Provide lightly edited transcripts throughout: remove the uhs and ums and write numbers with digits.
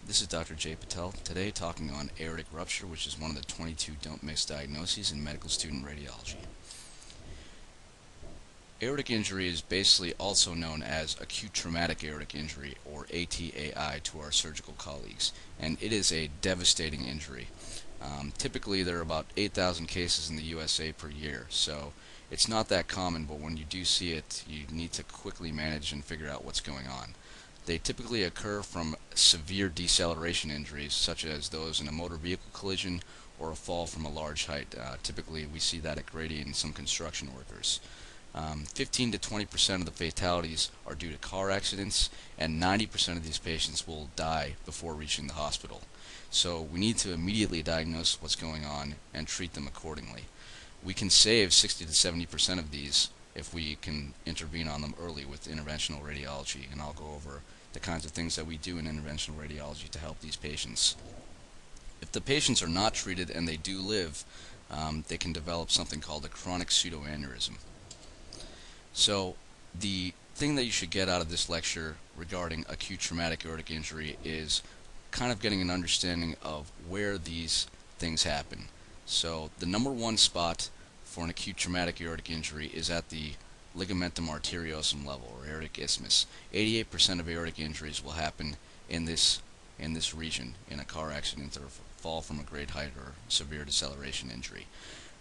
This is Dr. Jay Patel, today talking on aortic rupture, which is one of the 22 don't miss diagnoses in medical student radiology. Aortic injury is basically also known as acute traumatic aortic injury, or ATAI to our surgical colleagues, and it is a devastating injury. Typically there are about 8,000 cases in the USA per year, so it's not that common, but when you do see it, you need to quickly manage and figure out what's going on. They typically occur from severe deceleration injuries, such as those in a motor vehicle collision or a fall from a large height. Typically, we see that at Grady in some construction workers. 15 to 20% of the fatalities are due to car accidents, and 90% of these patients will die before reaching the hospital. So we need to immediately diagnose what's going on and treat them accordingly. We can save 60 to 70% of these if we can intervene on them early with interventional radiology, and I'll go over the kinds of things that we do in interventional radiology to help these patients. If the patients are not treated and they do live, they can develop something called a chronic pseudoaneurysm. So the thing that you should get out of this lecture regarding acute traumatic aortic injury is kind of getting an understanding of where these things happen. So the number one spot for an acute traumatic aortic injury is at the ligamentum arteriosum level, or aortic isthmus. 88% of aortic injuries will happen in this region in a car accident or fall from a great height or severe deceleration injury.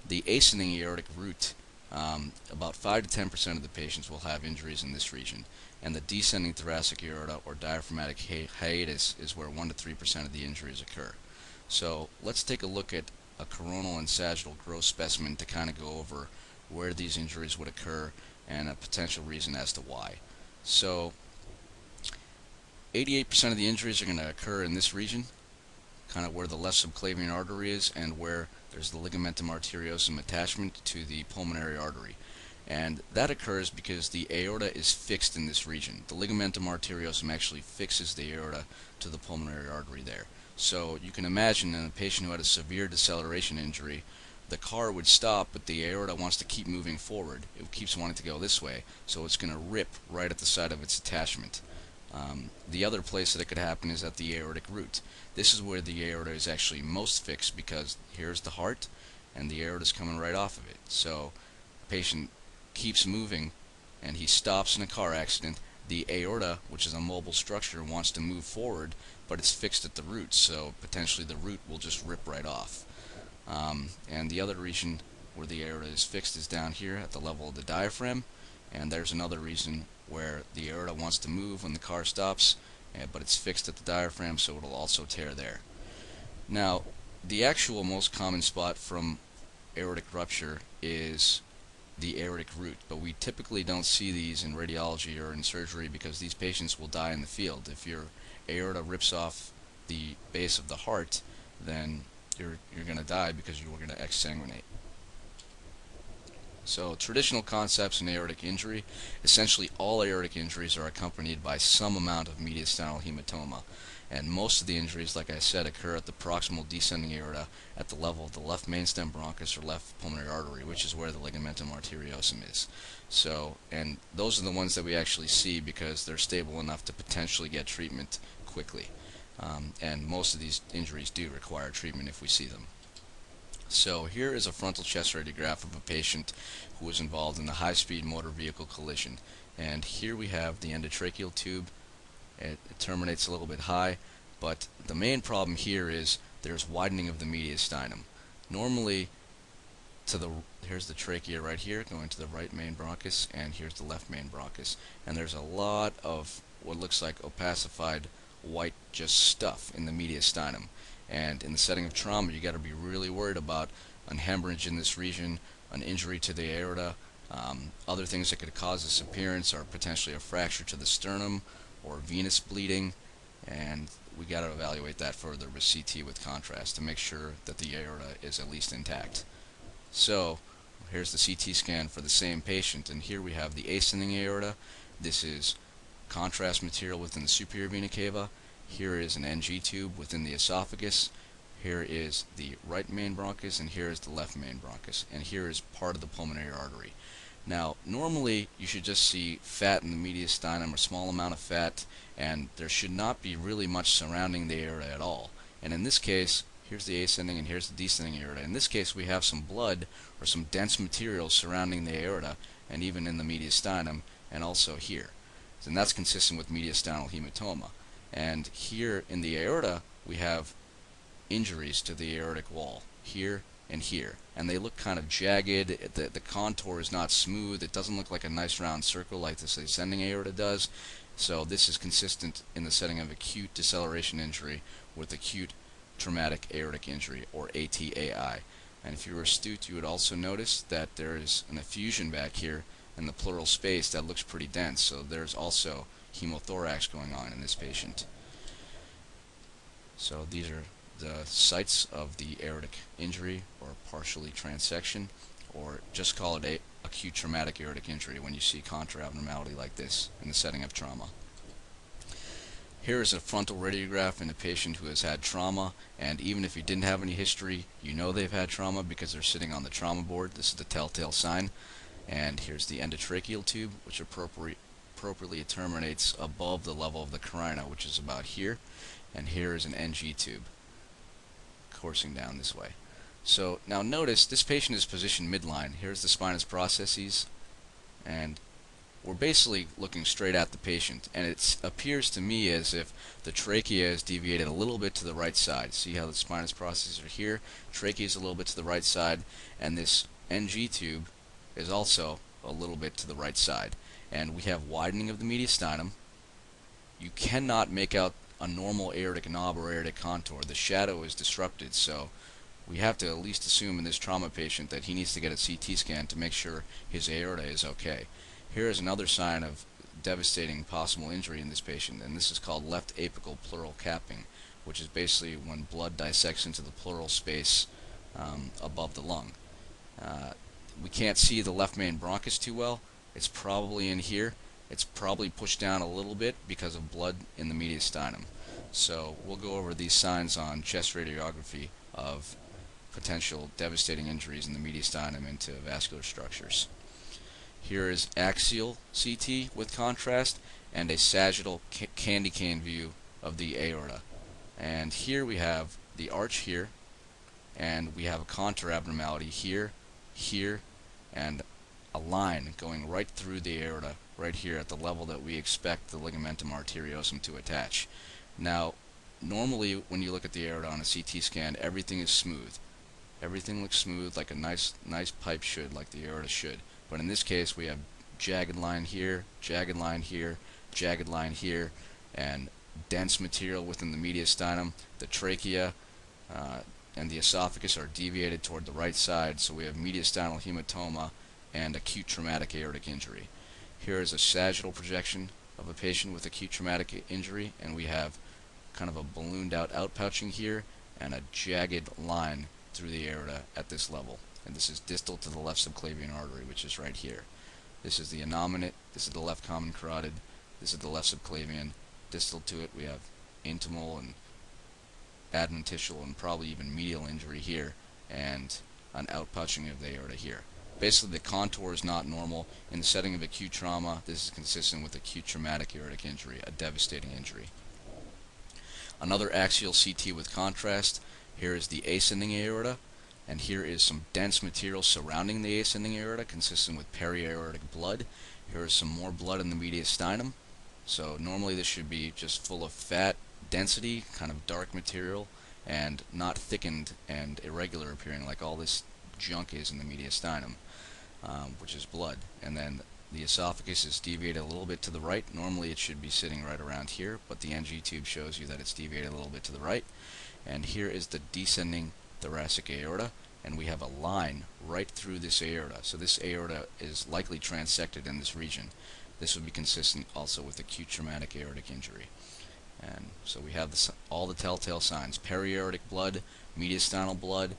The ascending aortic root, about 5 to 10% of the patients will have injuries in this region, and the descending thoracic aorta or diaphragmatic hiatus is where 1 to 3% of the injuries occur. So let's take a look at a coronal and sagittal gross specimen to kind of go over where these injuries would occur and a potential reason as to why. So 88% of the injuries are going to occur in this region, kind of where the left subclavian artery is and where there's the ligamentum arteriosum attachment to the pulmonary artery. And that occurs because the aorta is fixed in this region. The ligamentum arteriosum actually fixes the aorta to the pulmonary artery there. So you can imagine in a patient who had a severe deceleration injury, the car would stop, but the aorta wants to keep moving forward. It keeps wanting to go this way, so it's going to rip right at the side of its attachment. The other place that it could happen is at the aortic root. This is where the aorta is actually most fixed, because here's the heart, and the aorta is coming right off of it. So the patient keeps moving, and he stops in a car accident. The aorta, which is a mobile structure, wants to move forward, but it's fixed at the root, so potentially the root will just rip right off. And the other region where the aorta is fixed is down here at the level of the diaphragm, and there's another reason where the aorta wants to move when the car stops, but it's fixed at the diaphragm, so it'll also tear there. Now, the actual most common spot from aortic rupture is the aortic root, but we typically don't see these in radiology or in surgery because these patients will die in the field. If your aorta rips off the base of the heart, then you're going to die because you're going to exsanguinate. So traditional concepts in aortic injury, essentially all aortic injuries are accompanied by some amount of mediastinal hematoma, and most of the injuries, like I said, occur at the proximal descending aorta at the level of the left mainstem bronchus or left pulmonary artery, which is where the ligamentum arteriosum is. So, and those are the ones that we actually see because they're stable enough to potentially get treatment quickly. And most of these injuries do require treatment if we see them. So here is a frontal chest radiograph of a patient who was involved in a high-speed motor vehicle collision. And here we have the endotracheal tube. It terminates a little bit high, but the main problem here is there's widening of the mediastinum. Normally, here's the trachea right here going to the right main bronchus, and here's the left main bronchus. And there's a lot of what looks like opacified white just stuff in the mediastinum. And in the setting of trauma, you got to be really worried about an hemorrhage in this region, an injury to the aorta. Other things that could cause this appearance are potentially a fracture to the sternum or venous bleeding, and we got to evaluate that further with CT with contrast to make sure that the aorta is at least intact. So here's the CT scan for the same patient, and here we have the ascending aorta. This is contrast material within the superior vena cava. Here is an NG tube within the esophagus. Here is the right main bronchus, and here is the left main bronchus, and here is part of the pulmonary artery. Now, normally you should just see fat in the mediastinum, a small amount of fat, and there should not be really much surrounding the aorta at all. And in this case, here's the ascending and here's the descending aorta. In this case, we have some blood or some dense material surrounding the aorta, and even in the mediastinum, and also here. And that's consistent with mediastinal hematoma. And here in the aorta, we have injuries to the aortic wall, here and here, and they look kind of jagged. The contour is not smooth. It doesn't look like a nice round circle like this ascending aorta does. So this is consistent in the setting of acute deceleration injury with acute traumatic aortic injury, or ATAI. And if you were astute, you would also notice that there is an effusion back here in the pleural space that looks pretty dense. So there's also hemothorax going on in this patient. So these are the sites of the aortic injury, or partially transection, or just call it acute traumatic aortic injury when you see contour abnormality like this in the setting of trauma. Here is a frontal radiograph in a patient who has had trauma, and even if you didn't have any history, you know they've had trauma because they're sitting on the trauma board. This is the telltale sign. And here's the endotracheal tube, which appropriately terminates above the level of the carina, which is about here. And here is an NG tube coursing down this way. So now notice this patient is positioned midline. Here's the spinous processes, and we're basically looking straight at the patient, and it appears to me as if the trachea is deviated a little bit to the right side. See how the spinous processes are here? Trachea is a little bit to the right side, and this NG tube is also a little bit to the right side. And we have widening of the mediastinum. You cannot make out a normal aortic knob or aortic contour. The shadow is disrupted, so we have to at least assume in this trauma patient that he needs to get a CT scan to make sure his aorta is okay. Here is another sign of devastating possible injury in this patient, and this is called left apical pleural capping, which is basically when blood dissects into the pleural space above the lung. We can't see the left main bronchus too well. It's probably in here. It's probably pushed down a little bit because of blood in the mediastinum. So we'll go over these signs on chest radiography of potential devastating injuries in the mediastinum into vascular structures. Here is axial CT with contrast and a sagittal candy cane view of the aorta. And here we have the arch here, and we have a contour abnormality here, here, and a line going right through the aorta, right here at the level that we expect the ligamentum arteriosum to attach. Now, normally when you look at the aorta on a CT scan, everything is smooth. Everything looks smooth like a nice pipe should, like the aorta should. But in this case, we have jagged line here, jagged line here, jagged line here, and dense material within the mediastinum. The trachea and the esophagus are deviated toward the right side, so we have mediastinal hematoma and acute traumatic aortic injury. Here is a sagittal projection of a patient with acute traumatic injury, and we have kind of a ballooned out outpouching here and a jagged line through the aorta at this level. And this is distal to the left subclavian artery, which is right here. This is the innominate, this is the left common carotid, this is the left subclavian. Distal to it we have intimal and adventitial and probably even medial injury here, and an outpouching of the aorta here. Basically, the contour is not normal. In the setting of acute trauma, this is consistent with acute traumatic aortic injury, a devastating injury. Another axial CT with contrast. Here is the ascending aorta, and here is some dense material surrounding the ascending aorta, consistent with periaortic blood. Here is some more blood in the mediastinum. So normally this should be just full of fat, density, kind of dark material, and not thickened and irregular appearing like all this junk is in the mediastinum, which is blood. And then the esophagus is deviated a little bit to the right. Normally it should be sitting right around here, but the NG tube shows you that it's deviated a little bit to the right. And here is the descending thoracic aorta, and we have a line right through this aorta. So this aorta is likely transected in this region. This would be consistent also with acute traumatic aortic injury. And so we have all the telltale signs: periaortic blood, mediastinal blood,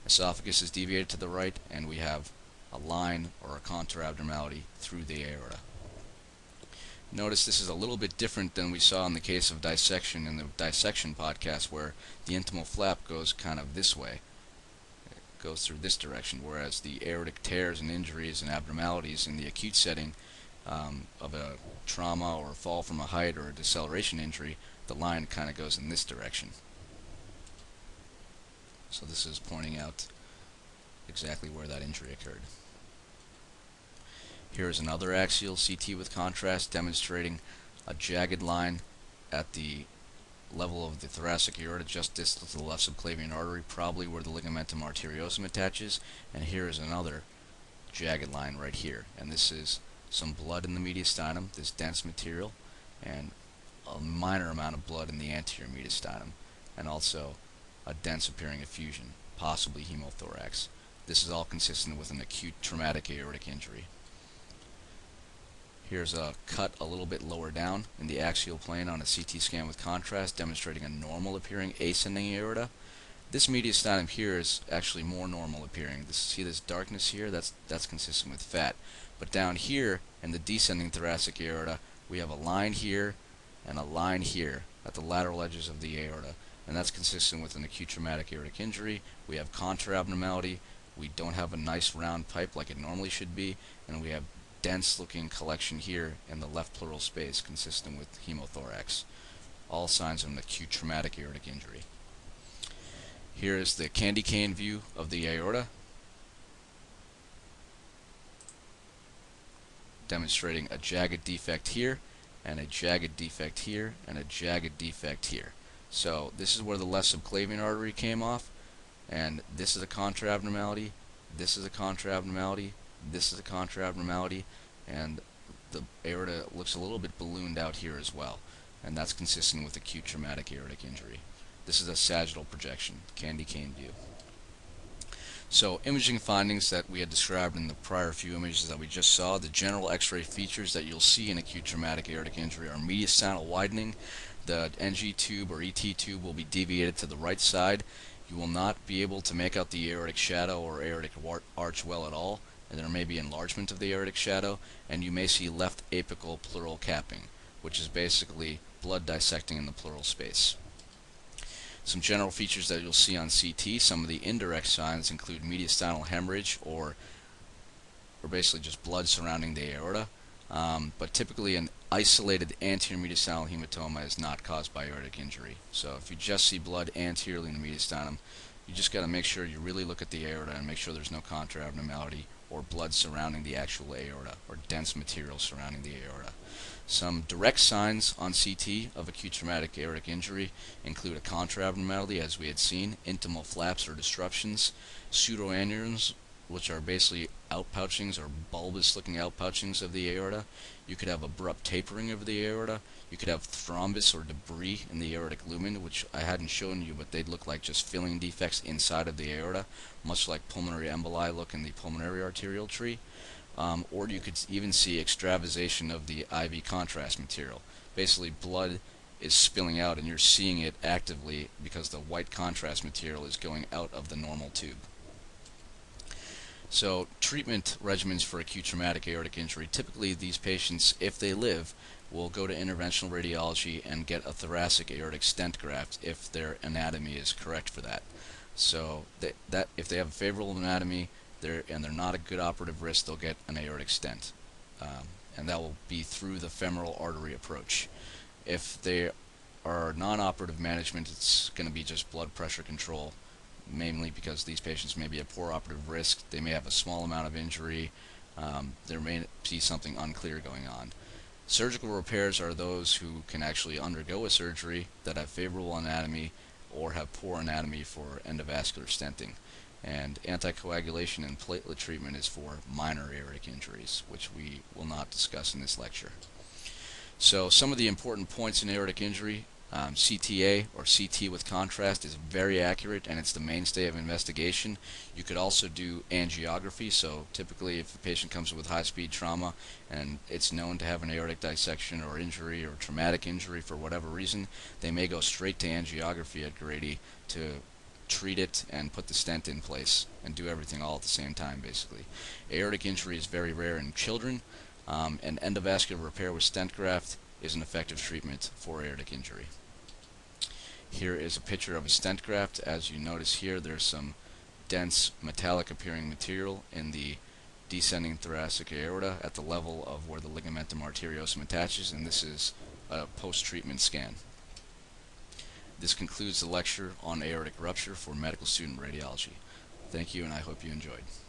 esophagus is deviated to the right, and we have a line or a contour abnormality through the aorta. Notice this is a little bit different than we saw in the case of dissection in the dissection podcast, where the intimal flap goes kind of this way. goes through this direction, whereas the aortic tears and injuries and abnormalities in the acute setting of a trauma or a fall from a height or a deceleration injury, the line kind of goes in this direction. So this is pointing out exactly where that injury occurred. Here is another axial CT with contrast demonstrating a jagged line at the level of the thoracic aorta just distal to the left subclavian artery, probably where the ligamentum arteriosum attaches, and here is another jagged line right here, and this is some blood in the mediastinum, this dense material, and a minor amount of blood in the anterior mediastinum, and also a dense appearing effusion, possibly hemothorax. This is all consistent with an acute traumatic aortic injury. Here's a cut a little bit lower down in the axial plane on a CT scan with contrast, demonstrating a normal appearing ascending aorta. This mediastinum here is actually more normal appearing. See this darkness here? That's consistent with fat. But down here in the descending thoracic aorta, we have a line here and a line here at the lateral edges of the aorta, and that's consistent with an acute traumatic aortic injury. We have contour abnormality. We don't have a nice round pipe like it normally should be, and we have dense looking collection here in the left pleural space consistent with hemothorax. All signs of an acute traumatic aortic injury. Here is the candy cane view of the aorta, demonstrating a jagged defect here and a jagged defect here and a jagged defect here. So this is where the left subclavian artery came off, and this is a contour abnormality, this is a contour abnormality, this is a contour abnormality, and the aorta looks a little bit ballooned out here as well, and that's consistent with acute traumatic aortic injury. This is a sagittal projection, candy cane view. So imaging findings that we had described in the prior few images that we just saw, the general X-ray features that you'll see in acute traumatic aortic injury are mediastinal widening. The NG tube or ET tube will be deviated to the right side. You will not be able to make out the aortic shadow or aortic arch well at all, and there may be enlargement of the aortic shadow, and you may see left apical pleural capping, which is basically blood dissecting in the pleural space. Some general features that you'll see on CT, some of the indirect signs include mediastinal hemorrhage or basically just blood surrounding the aorta, but typically an isolated anterior mediastinal hematoma is not caused by aortic injury. So if you just see blood anteriorly in the mediastinum, you just got to make sure you really look at the aorta and make sure there's no contour abnormality or blood surrounding the actual aorta or dense material surrounding the aorta. Some direct signs on CT of acute traumatic aortic injury include a contour abnormality, as we had seen, intimal flaps or disruptions, pseudoaneurysms, which are basically outpouchings or bulbous looking outpouchings of the aorta. You could have abrupt tapering of the aorta. You could have thrombus or debris in the aortic lumen, which I hadn't shown you, but they'd look like just filling defects inside of the aorta, much like pulmonary emboli look in the pulmonary arterial tree. Or you could even see extravasation of the IV contrast material. Basically, blood is spilling out and you're seeing it actively because the white contrast material is going out of the normal tube. So treatment regimens for acute traumatic aortic injury, typically these patients, if they live, will go to interventional radiology and get a thoracic aortic stent graft if their anatomy is correct for that. So that if they have a favorable anatomy and they're not a good operative risk, they'll get an aortic stent, and that will be through the femoral artery approach. If they are non-operative management, it's going to be just blood pressure control, mainly because these patients may be a poor operative risk, they may have a small amount of injury, there may be something unclear going on. Surgical repairs are those who can actually undergo a surgery that have favorable anatomy or have poor anatomy for endovascular stenting. And anticoagulation and platelet treatment is for minor aortic injuries, which we will not discuss in this lecture. So some of the important points in aortic injury, CTA or CT with contrast is very accurate and it's the mainstay of investigation. You could also do angiography, so typically if a patient comes in with high-speed trauma and it's known to have an aortic dissection or injury or traumatic injury for whatever reason, they may go straight to angiography at Grady to treat it and put the stent in place and do everything all at the same time basically. Aortic injury is very rare in children, and endovascular repair with stent graft is an effective treatment for aortic injury. Here is a picture of a stent graft. As you notice here, there's some dense metallic appearing material in the descending thoracic aorta at the level of where the ligamentum arteriosum attaches, and this is a post-treatment scan. This concludes the lecture on aortic rupture for medical student radiology. Thank you, and I hope you enjoyed.